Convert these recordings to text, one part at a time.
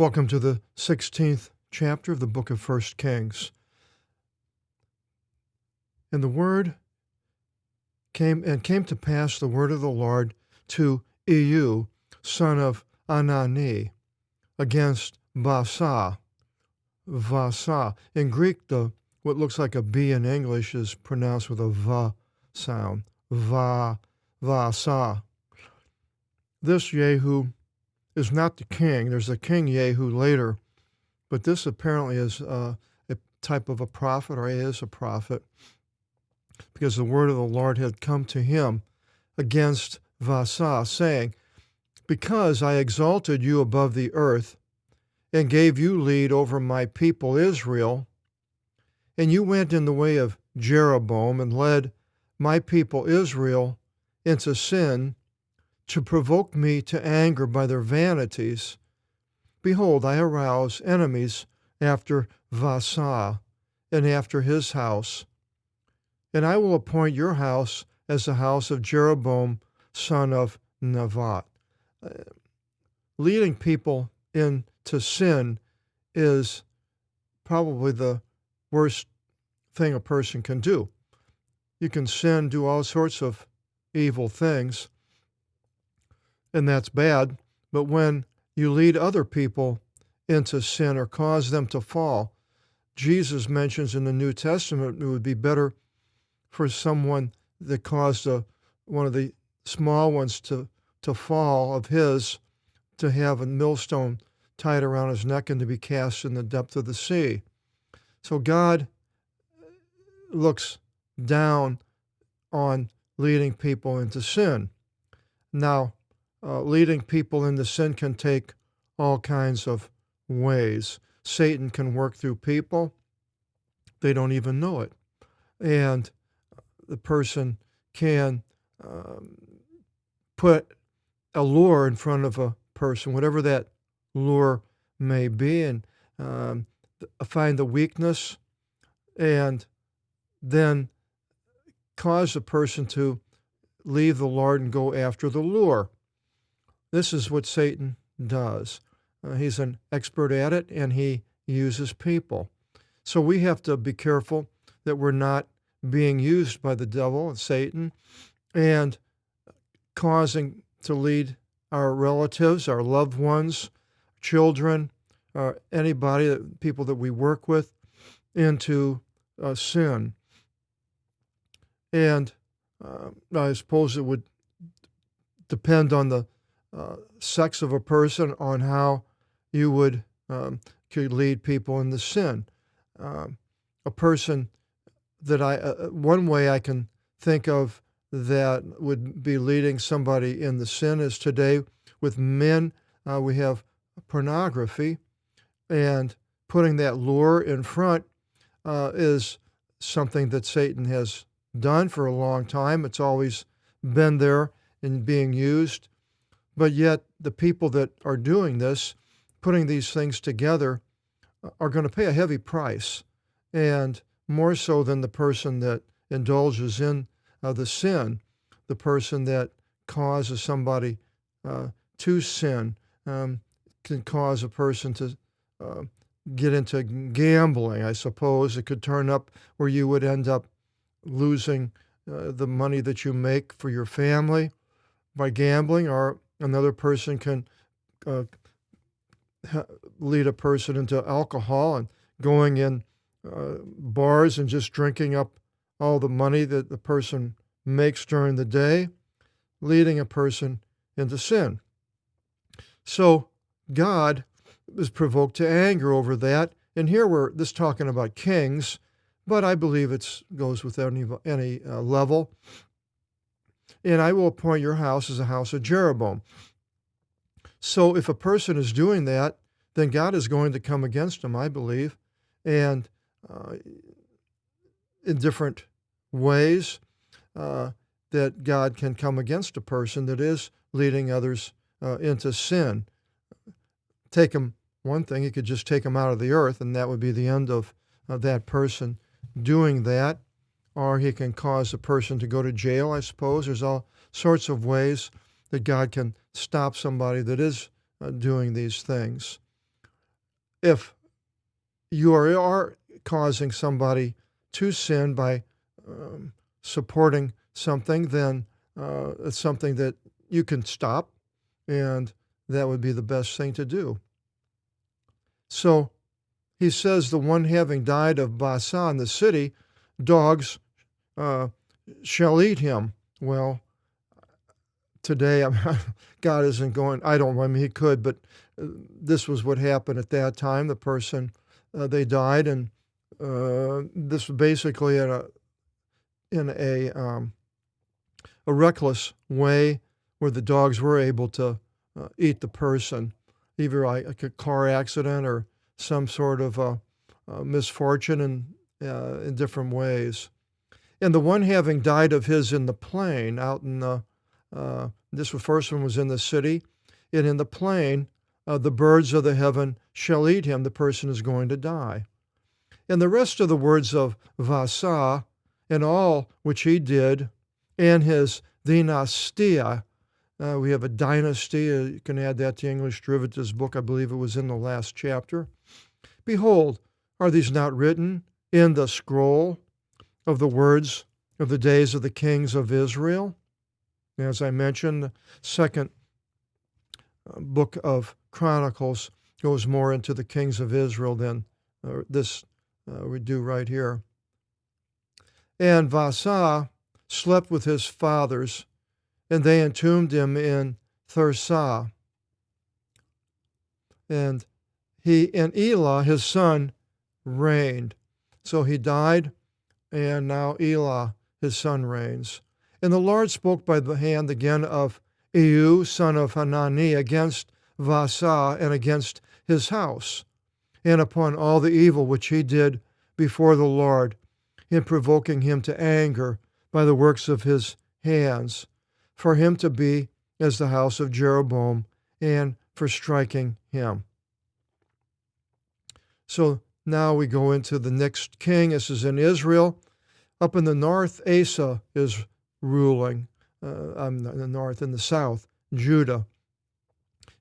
Welcome to the 16th chapter of the book of 1 Kings. And the word came to pass the word of the Lord to Ehud, son of Anani, against Baasah. In Greek, what looks like a B in English is pronounced with a V sound. Baasah. This Jehu is not the king. There's a king Jehu later, but this apparently is a type of a prophet, or is a prophet, because the word of the Lord had come to him against Baasah, saying, because I exalted you above the earth and gave you lead over my people Israel, and you went in the way of Jeroboam and led my people Israel into sin to provoke me to anger by their vanities. Behold, I arouse enemies after Baasah and after his house, and I will appoint your house as the house of Jeroboam, son of Nevat. Leading people into sin is probably the worst thing a person can do. You can sin, do all sorts of evil things, and that's bad. But when you lead other people into sin or cause them to fall, Jesus mentions in the New Testament it would be better for someone that caused one of the small ones to fall of his, to have a millstone tied around his neck and to be cast in the depth of the sea. So God looks down on leading people into sin. Now, leading people into sin can take all kinds of ways. Satan can work through people. They don't even know it. And the person can put a lure in front of a person, whatever that lure may be, and find the weakness and then cause the person to leave the Lord and go after the lure. This is what Satan does. He's an expert at it, and he uses people. So we have to be careful that we're not being used by the devil and Satan and causing to lead our relatives, our loved ones, children, anybody, people that we work with, into sin. And I suppose it would depend on the sex of a person on how you would could lead people into sin. A person that one way I can think of that would be leading somebody in the sin is today with men. We have pornography, and putting that lure in front is something that Satan has done for a long time. It's always been there and being used. But yet the people that are doing this, putting these things together, are going to pay a heavy price, and more so than the person that indulges in the sin. The person that causes somebody to sin can cause a person to get into gambling, I suppose. It could turn up where you would end up losing the money that you make for your family by gambling, or another person can lead a person into alcohol and going in bars and just drinking up all the money that the person makes during the day, leading a person into sin. So God is provoked to anger over that. And here we're just talking about kings, but I believe it goes with any level. And I will appoint your house as a house of Jeroboam. So if a person is doing that, then God is going to come against him, I believe, and in different ways that God can come against a person that is leading others into sin. Take him, one thing, he could just take him out of the earth, and that would be the end of that person doing that. Or he can cause a person to go to jail, I suppose. There's all sorts of ways that God can stop somebody that is doing these things. if you are causing somebody to sin by supporting something, then it's something that you can stop, and that would be the best thing to do. So he says, the one having died of Basa in the city, dogs shall eat him. Well, today, God isn't going, I mean, he could, but this was what happened at that time. The person, they died, and this was basically in a reckless way where the dogs were able to eat the person, either like a car accident or some sort of misfortune in different ways. And the one having died of his in the plain, out in the, first one was in the city, and in the plain, the birds of the heaven shall eat him. The person is going to die. And the rest of the words of Vasa, and all which he did, and his dynastia, we have a dynasty, you can add that to English Derivatives book, I believe it was in the last chapter. Behold, are these not written in the scroll of the words of the days of the kings of Israel? As I mentioned, the second book of Chronicles goes more into the kings of Israel than this we do right here. And Vasa slept with his fathers, and they entombed him in Thirsah. And Elah, his son, reigned. So he died, and now Elah, his son, reigns. And the Lord spoke by the hand again of Ehud, son of Hanani, against Vasa and against his house, and upon all the evil which he did before the Lord, in provoking him to anger by the works of his hands, for him to be as the house of Jeroboam, and for striking him. So now we go into the next king. This is in Israel. Up in the north, Asa is ruling. In the north, in the south, Judah.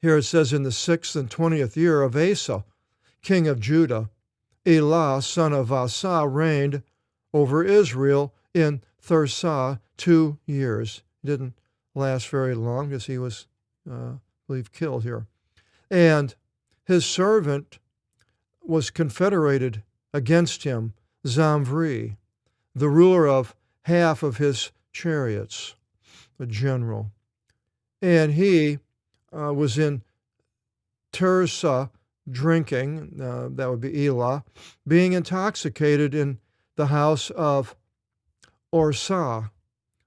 Here it says, in the 6th and 20th year of Asa, king of Judah, Elah, son of Asa, reigned over Israel in Thirsah 2 years. It didn't last very long because he was, I believe, killed here. And his servant was confederated against him, Zamvri, the ruler of half of his chariots, a general. And he was in Tirzah drinking, that would be Elah, being intoxicated in the house of Orsah,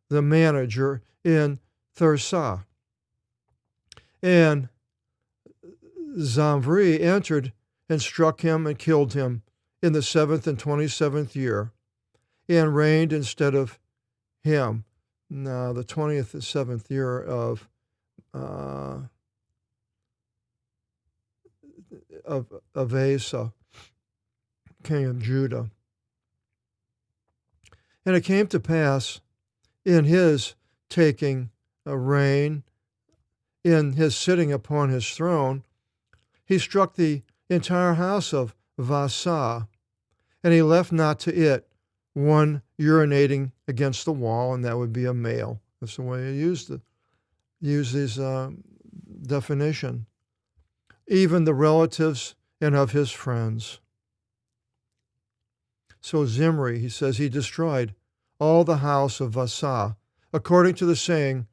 the manager in Thirsah. And Zamvri entered and struck him and killed him in the 7th and 27th year, and reigned instead of him. Now, the 20th and 7th year of Asa, king of Judah. And it came to pass in his taking a reign, in his sitting upon his throne, he struck the entire house of Vasa, and he left not to it one urinating against the wall, and that would be a male. That's the way he used his definition. Even the relatives and of his friends. So Zimri, he says, he destroyed all the house of Vasa, according to the saying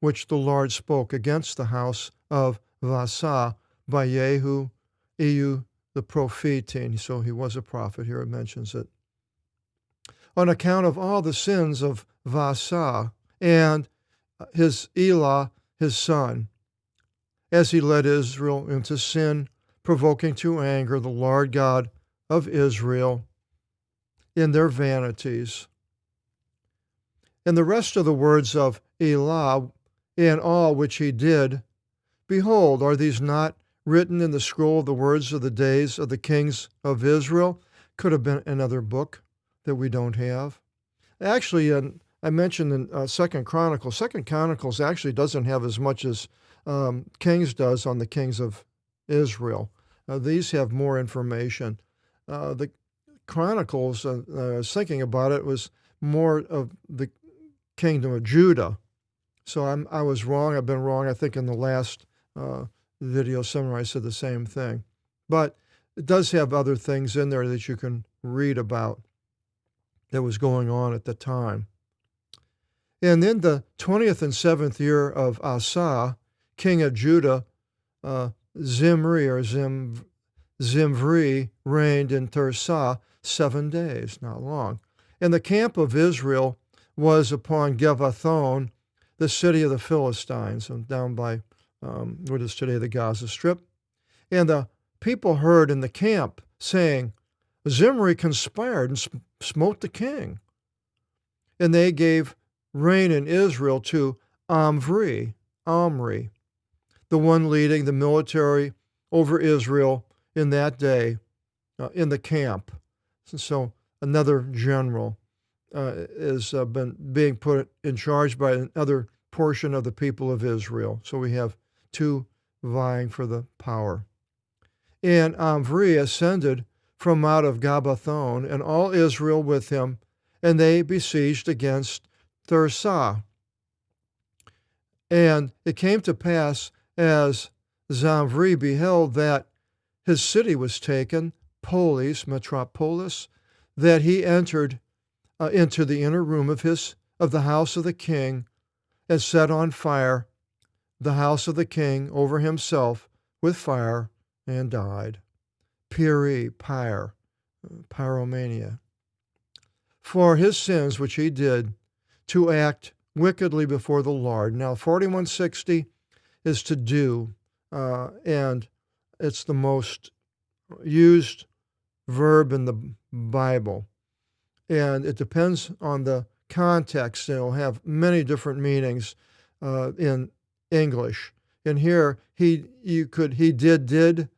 which the Lord spoke against the house of Vasa by Ehud the prophetine. So he was a prophet. Here it mentions it. On account of all the sins of Vasa and his Elah, his son, as he led Israel into sin, provoking to anger the Lord God of Israel in their vanities. And the rest of the words of Elah and all which he did, behold, are these not written in the scroll of the words of the days of the kings of Israel? Could have been another book that we don't have. Actually, I mentioned in Second Chronicles. Second Chronicles actually doesn't have as much as Kings does on the kings of Israel. These have more information. The Chronicles, I was thinking about it, was more of the kingdom of Judah. So I was wrong. I've been wrong. I think in the last video somewhere I said the same thing. But it does have other things in there that you can read about that was going on at the time. And in the 20th and 7th year of Asa, king of Judah, Zimri or Zimri reigned in Tirzah 7 days, not long. And the camp of Israel was upon Gavathon, the city of the Philistines, and down by what is today the Gaza Strip. And the people heard in the camp saying, Zimri conspired and smote the king. And they gave reign in Israel to Omri, the one leading the military over Israel in that day in the camp. So another general is being put in charge by another portion of the people of Israel. So we have two vying for the power. And Omri ascended from out of Gabbathon, and all Israel with him, and they besieged against Tirzah. And it came to pass, as Zimri beheld that his city was taken, metropolis, that he entered into the inner room of the house of the king, and set on fire the house of the king over himself with fire, and died. Pyromania. For his sins which he did, to act wickedly before the Lord. Now, 4160 is to do, and it's the most used verb in the Bible. And it depends on the context. It'll have many different meanings in English. And here, he did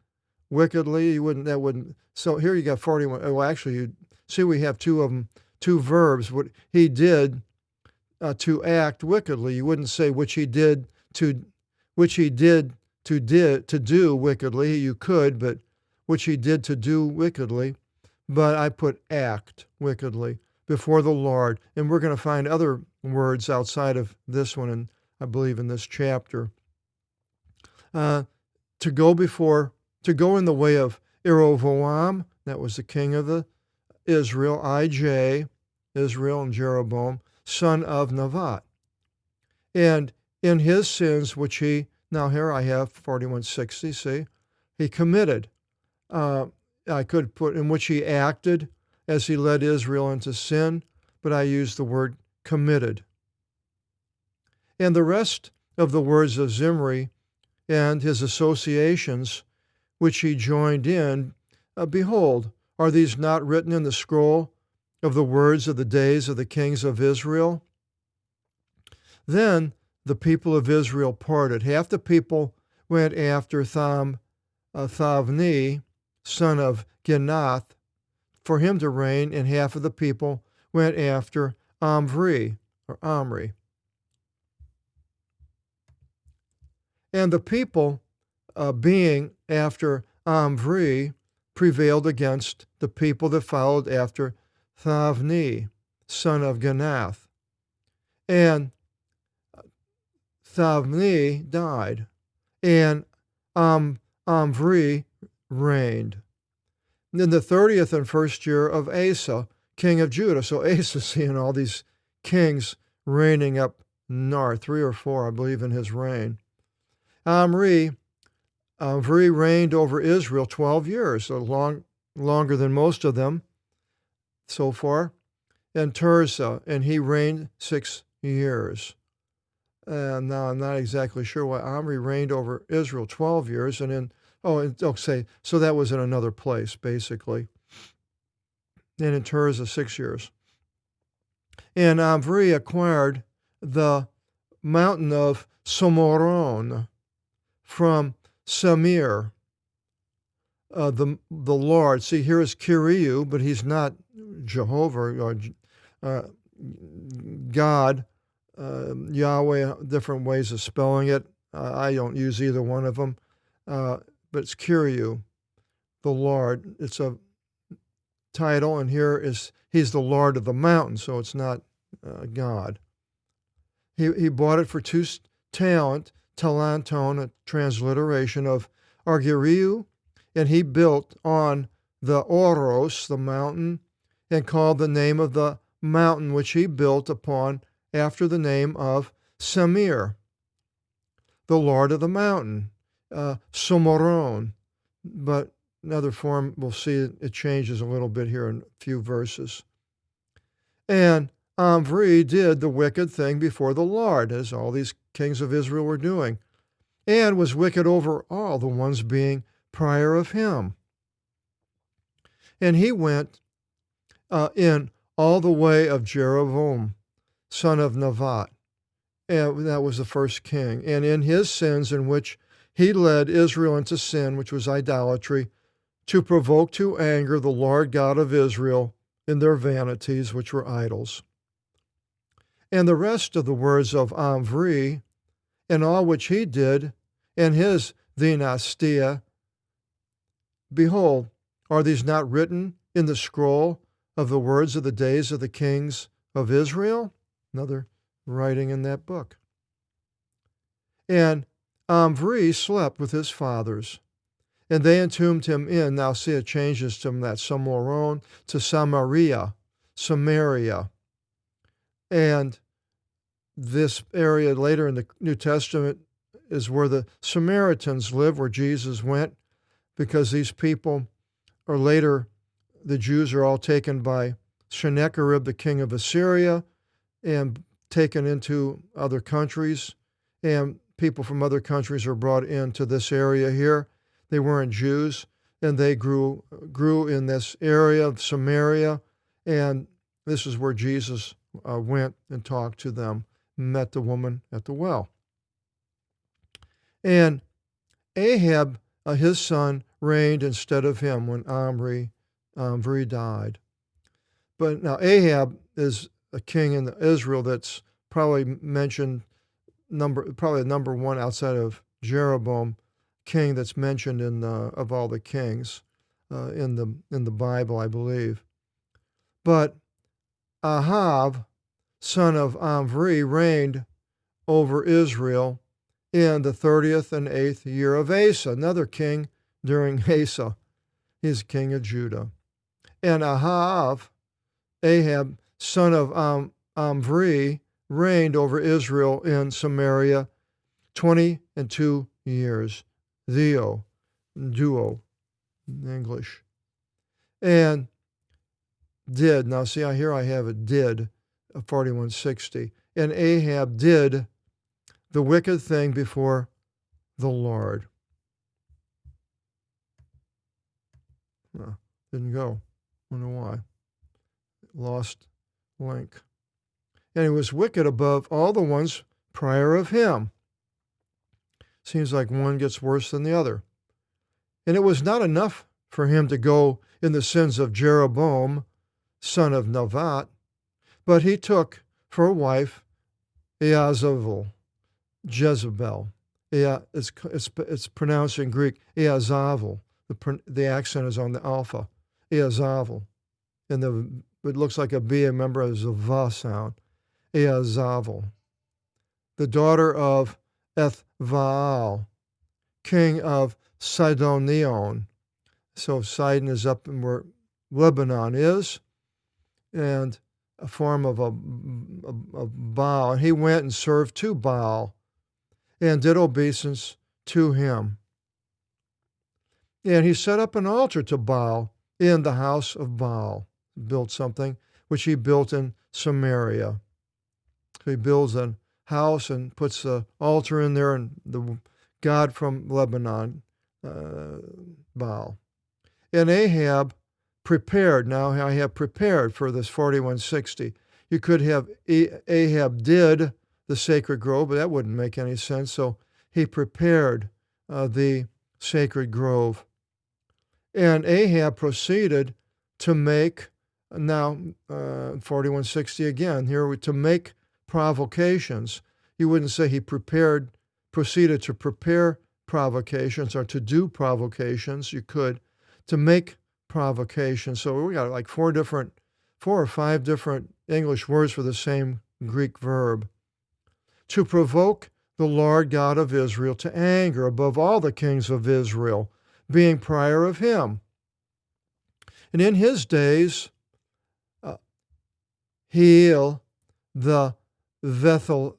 wickedly. That wouldn't. So here you got 41. Well, actually, you see we have two of them, two verbs. What he did to act wickedly. You wouldn't say which he did to do wickedly. You could, but which he did to do wickedly. But I put act wickedly before the Lord. And we're going to find other words outside of this one, and I believe in this chapter. To go in the way of Jeroboam, that was the king of Israel, Israel and Jeroboam, son of Nevat. And in his sins, which now here I have 4160, see, he committed. I could put in which he acted as he led Israel into sin, but I used the word committed. And the rest of the words of Zimri and his associations, which he joined in, behold, are these not written in the scroll of the words of the days of the kings of Israel? Then the people of Israel parted. Half the people went after Thavni, son of Ginath, for him to reign, and half of the people went after Omri. And the people, being after Omri, prevailed against the people that followed after Thavni, son of Ginath. And Thavni died, and Omri reigned. In the 30th and first year of Asa, king of Judah. So Asa seeing all these kings reigning up north, 3 or 4, I believe, in his reign. Omri reigned over Israel 12 years, so longer than most of them so far, and Tirzah, and he reigned 6 years. And now I'm not exactly sure why Omri reigned over Israel 12 years, and then, so that was in another place, basically. And in Tirzah, 6 years. And Omri acquired the mountain of Somoron from Samir, the Lord. See, here is Kyriou, but he's not Jehovah or God, Yahweh, different ways of spelling it. I don't use either one of them, but it's Kyriou. the Lord. It's a title, and here is he's the Lord of the mountain, so it's not God. He bought it for 2 talenton, a transliteration of Argiriu, and he built on the Oros, the mountain, and called the name of the mountain which he built upon after the name of Semir, the Lord of the mountain, Somoron. But another form, we'll see it changes a little bit here in a few verses. And Omri did the wicked thing before the Lord, as all these kings of Israel were doing, and was wicked over all, the ones being prior of him. And he went in all the way of Jeroboam, son of Nevat, and that was the first king, and in his sins in which he led Israel into sin, which was idolatry, to provoke to anger the Lord God of Israel in their vanities, which were idols. And the rest of the words of Omri, and all which he did, and his dynastia, behold, are these not written in the scroll of the words of the days of the kings of Israel? Another writing in that book. And Omri slept with his fathers, and they entombed him in, now see it changes from that Samoron to Samaria. And this area later in the New Testament is where the Samaritans live, where Jesus went, because these people are later, the Jews are all taken by Sennacherib, the king of Assyria, and taken into other countries, and people from other countries are brought into this area here. They weren't Jews, and they grew in this area of Samaria, and this is where Jesus went and talked to them, met the woman at the well. And Ahab, his son, reigned instead of him when Omri died. But now Ahab is a king in Israel that's probably mentioned, probably number one outside of Jeroboam, king that's mentioned in of all the kings in the Bible, I believe. But Ahab, son of Omri, reigned over Israel in the 30th and 8th year of Asa, another king during Asa. He's king of Judah. And Ahab, son of Omri, reigned over Israel in Samaria 22 years. Duo in English. And did, now see here I have it, did, 4160. And Ahab did the wicked thing before the Lord. No, didn't go. Wonder why. Lost link. And he was wicked above all the ones prior of him. Seems like one gets worse than the other. And it was not enough for him to go in the sins of Jeroboam, son of Nevat, but he took for a wife Jezebel. It's pronounced in Greek Eazavel. The accent is on the alpha. Eazavel. And it looks like a B, remember, as a va sound. Eazavel. The daughter of Ethbaal, king of Sidonion. So Sidon is up where Lebanon is, and a form of a Baal. And he went and served to Baal and did obeisance to him. And he set up an altar to Baal in the house of Baal. Built something, which he built in Samaria. So he builds a house and puts the altar in there, and the god from Lebanon, Baal. And Ahab prepared. Now I have prepared for this 4160. You could have Ahab did the sacred grove, but that wouldn't make any sense. So he prepared the sacred grove. And Ahab proceeded to make, now 4160 again, here to make provocations. You wouldn't say he proceeded to prepare provocations or to do provocations. You could, to make provocation. So we got like four or five different English words for the same Greek verb. To provoke the Lord God of Israel to anger above all the kings of Israel, being prior of him. And in his days, Heel, the Vethelites,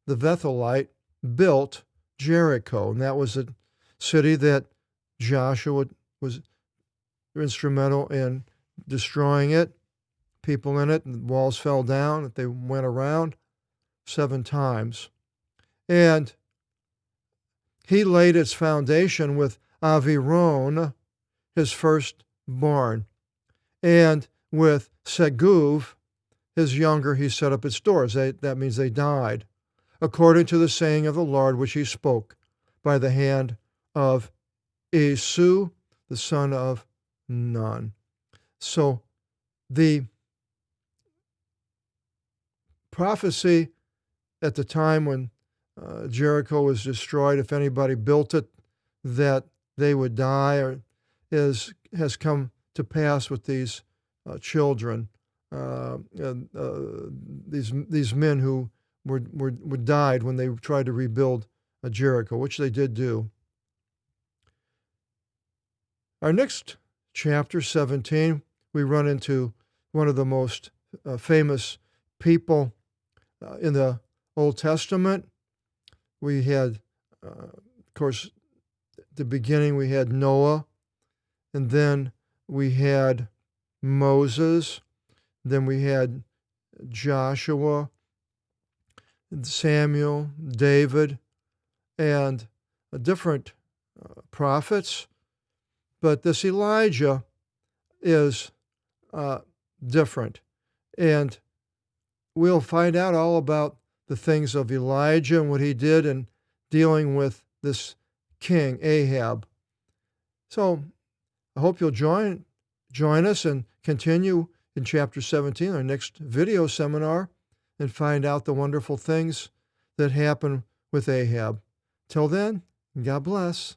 the Bethelite, built Jericho. And that was a city that Joshua was instrumental in destroying it, people in it, and the walls fell down. They went around 7 times. And he laid its foundation with Aviron, his firstborn, and with Seguv, his younger, he set up its doors. That means they died, according to the saying of the Lord, which he spoke by the hand of Esau, the son of Nun. So the prophecy at the time when Jericho was destroyed, if anybody built it, that they would die, has come to pass with these children, these men who were died when they tried to rebuild Jericho, which they did do. Our next chapter, 17, we run into one of the most famous people in the Old Testament. We had, of course, at the beginning we had Noah, and then we had Moses, then we had Joshua, Samuel, David, and different prophets. But this Elijah is different. And we'll find out all about the things of Elijah and what he did in dealing with this king, Ahab. So I hope you'll join us and continue in chapter 17, our next video seminar, and find out the wonderful things that happen with Ahab. Till then, God bless.